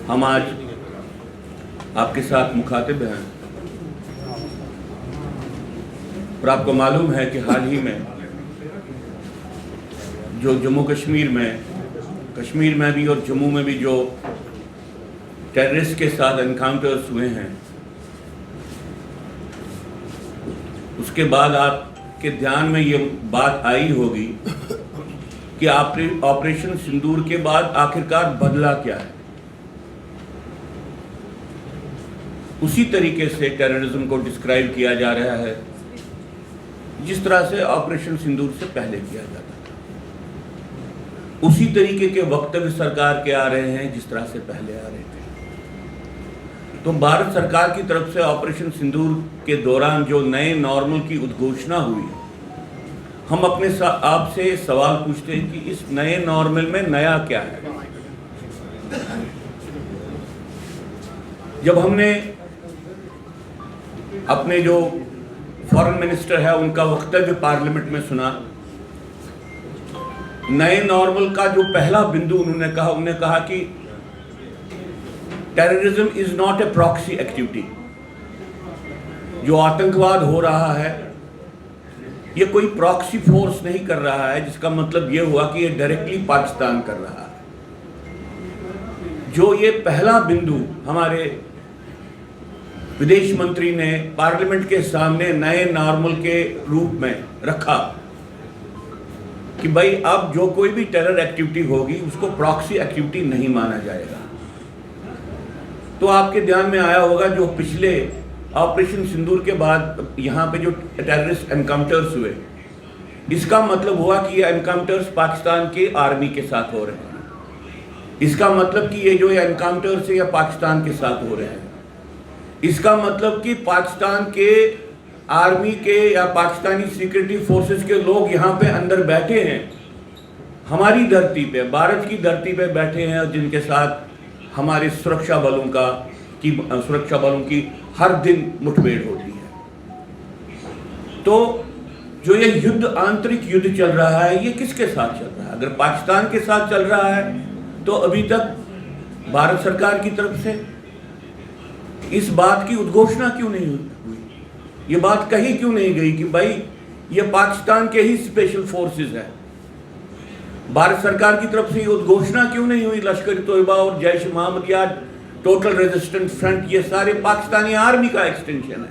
हम आज आपके साथ मुखातिब हैं और आपको मालूम है कि हाल ही में जो जम्मू कश्मीर में भी और जम्मू में भी जो टेररिस्ट के साथ एनकाउंटर्स हुए हैं, उसके बाद आपके ध्यान में ये बात आई होगी कि ऑपरेशन सिंदूर के बाद आखिरकार बदला क्या है। उसी तरीके से टेररिज्म को डिस्क्राइब किया जा रहा है जिस तरह से ऑपरेशन सिंदूर से पहले किया जाता था। उसी तरीके के वक्तव्य सरकार के आ रहे हैं जिस तरह से पहले आ रहे थे। तो भारत सरकार की तरफ से ऑपरेशन सिंदूर के दौरान जो नए नॉर्मल की उद्घोषणा हुई, हम अपने आपसे सवाल पूछते हैं कि इस नए नॉर्मल में नया क्या है। जब हमने अपने जो फॉरेन मिनिस्टर है उनका वक्तव्य पार्लियामेंट में सुना, नए नॉर्मल का जो पहला बिंदु उन्होंने कहा कि terrorism is not a proxy activity. जो आतंकवाद हो रहा है ये कोई प्रॉक्सी फोर्स नहीं कर रहा है, जिसका मतलब ये हुआ कि ये डायरेक्टली पाकिस्तान कर रहा है। जो ये पहला बिंदु हमारे विदेश मंत्री ने पार्लियामेंट के सामने नए नॉर्मल के रूप में रखा कि भाई अब जो कोई भी टेरर एक्टिविटी होगी उसको प्रॉक्सी एक्टिविटी नहीं माना जाएगा। तो आपके ध्यान में आया होगा जो पिछले ऑपरेशन सिंदूर के बाद यहाँ पे जो टेररिस्ट एनकाउंटर्स हुए, इसका मतलब हुआ कि ये एनकाउंटर्स पाकिस्तान के आर्मी के साथ हो रहे हैं। इसका मतलब कि ये जो एनकाउंटर्स है ये पाकिस्तान के साथ हो रहे हैं। इसका मतलब कि पाकिस्तान के आर्मी के या पाकिस्तानी सिक्योरिटी फोर्सेस के लोग यहाँ पे अंदर बैठे हैं, हमारी धरती पे, भारत की धरती पे बैठे हैं, और जिनके साथ हमारे सुरक्षा बलों की हर दिन मुठभेड़ होती है। तो जो ये युद्ध, आंतरिक युद्ध चल रहा है, ये किसके साथ चल रहा है? अगर पाकिस्तान के साथ चल रहा है तो अभी तक भारत सरकार की तरफ से इस बात की उद्घोषणा क्यों नहीं हुई? ये बात कही क्यों नहीं गई कि भाई ये पाकिस्तान के ही स्पेशल फोर्सेस है? भारत सरकार की तरफ से ये उद्घोषणा क्यों नहीं हुई? लश्कर तोयबा और जैश मोहम्मद या टोटल रेजिस्टेंस फ्रंट, ये सारे पाकिस्तानी आर्मी का एक्सटेंशन है।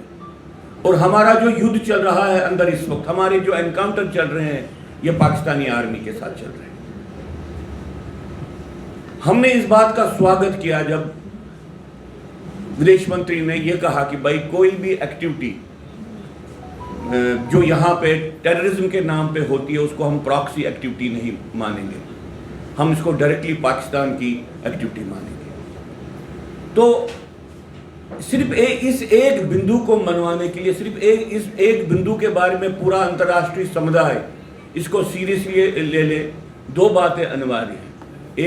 और हमारा जो युद्ध चल रहा है अंदर इस वक्त, हमारे जो एनकाउंटर चल रहे हैं, ये पाकिस्तानी आर्मी के साथ चल रहे हैं। हमने इस बात का स्वागत किया जब विदेश मंत्री ने यह कहा कि भाई कोई भी एक्टिविटी जो यहाँ पे टेररिज्म के नाम पे होती है उसको हम प्रॉक्सी एक्टिविटी नहीं मानेंगे, हम इसको डायरेक्टली पाकिस्तान की एक्टिविटी मानेंगे। तो सिर्फ इस एक बिंदु को मनवाने के लिए, सिर्फ इस एक बिंदु के बारे में पूरा अंतर्राष्ट्रीय समुदाय इसको सीरियसली ले ले, दो बातें अनिवार्य हैं।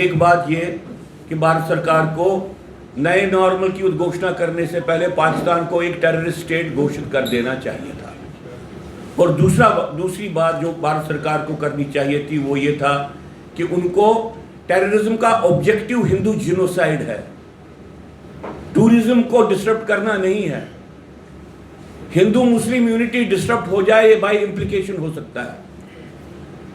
एक बात ये कि भारत सरकार को नए नॉर्मल की उद्घोषणा करने से पहले पाकिस्तान को एक टेररिस्ट स्टेट घोषित कर देना चाहिए था। और दूसरी बात जो भारत सरकार को करनी चाहिए थी वो ये था कि उनको टेररिज्म का ऑब्जेक्टिव हिंदू जिनोसाइड है, टूरिज्म को डिस्टर्ब करना नहीं है। हिंदू मुस्लिम यूनिटी डिस्टर्ब हो जाए ये बाई इम्प्लीकेशन हो सकता है।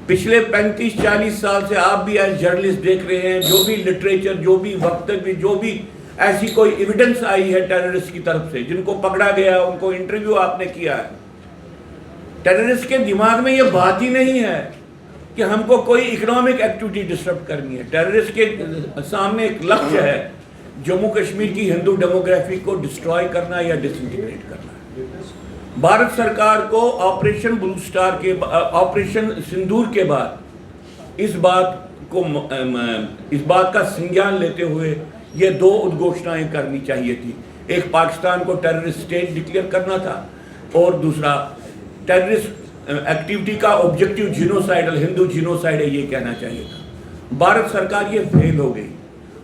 पिछले 35-40 साल से आप भी एज जर्नलिस्ट देख रहे हैं, जो भी लिटरेचर, जो भी वक्तव्य, जो भी ऐसी कोई एविडेंस आई है टेररिस्ट की तरफ से, जिनको पकड़ा गया, उनको इंटरव्यू आपने किया है, टेररिस्ट के दिमाग में ये बात ही नहीं है कि हमको कोई इकोनॉमिक एक्टिविटी डिस्टर्ब करनी है। टेररिस्ट के सामने एक लक्ष्य है जम्मू कश्मीर की हिंदू डेमोग्राफी को डिस्ट्रॉय करना या डिसइंटीग्रेट करना। भारत सरकार को ऑपरेशन ब्लू स्टार के, ऑपरेशन सिंदूर के बाद इस बात का संज्ञान लेते हुए ये दो उद्घोषणाएं करनी चाहिए थी। एक, पाकिस्तान को टेररिस्ट स्टेट डिक्लेयर करना था, और दूसरा, टेररिस्ट एक्टिविटी का ऑब्जेक्टिव जिनोसाइडल, हिंदू जिनोसाइड है, ये कहना चाहिए था। भारत सरकार ये फेल हो गई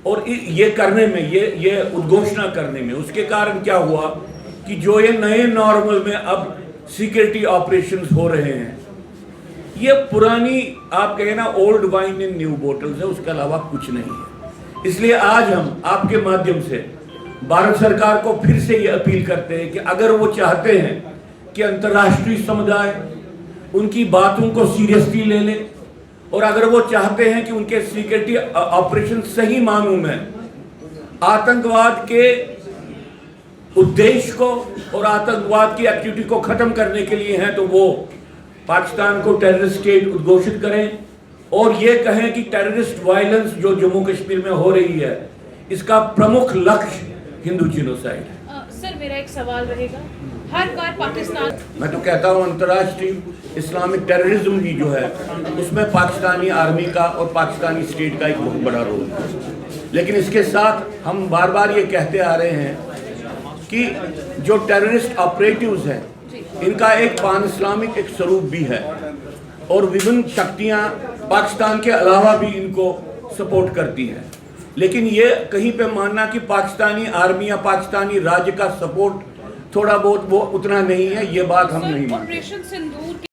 और ये करने में, ये उद्घोषणा करने में, उसके कारण क्या हुआ कि जो ये नए नॉर्मल में अब सिक्योरिटी ऑपरेशंस हो रहे हैं, ये पुरानी, आप कहें ना, old wine in new bottles है, उसके अलावा कुछ नहीं है। इसलिए आज हम आपके माध्यम से भारत सरकार को फिर से ये अपील करते हैं कि अगर वो चाहते हैं कि अंतर्राष्ट्रीय समुदाय उनकी बातों को सीरियसली ले ले, और अगर वो चाहते हैं कि उनके सिक्योरिटी ऑपरेशन सही मानों में आतंकवाद के उद्देश्य को और आतंकवाद की एक्टिविटी को खत्म करने के लिए हैं, तो वो पाकिस्तान को टेररिस्ट स्टेट उद्घोषित करें और ये कहें कि टेररिस्ट वायलेंस जो जम्मू कश्मीर में हो रही है इसका प्रमुख लक्ष्य हिंदू जिनोसाइड है। सर मेरा एक सवाल रहेगा, हर बार पाकिस्तान, मैं तो कहता हूँ अंतर्राष्ट्रीय इस्लामिक टेररिज्म भी जो है उसमें पाकिस्तानी आर्मी का और पाकिस्तानी स्टेट का एक बहुत बड़ा रोल है। लेकिन इसके साथ हम बार बार ये कहते आ रहे हैं कि जो टेररिस्ट ऑपरेटिव्स हैं इनका एक पान इस्लामिक एक स्वरूप भी है और विभिन्न शक्तियाँ पाकिस्तान के अलावा भी इनको सपोर्ट करती हैं। लेकिन ये कहीं पे मानना कि पाकिस्तानी आर्मी या पाकिस्तानी राज्य का सपोर्ट थोड़ा बहुत वो उतना नहीं है, ये बात हम नहीं मानते। ऑपरेशन सिंदूर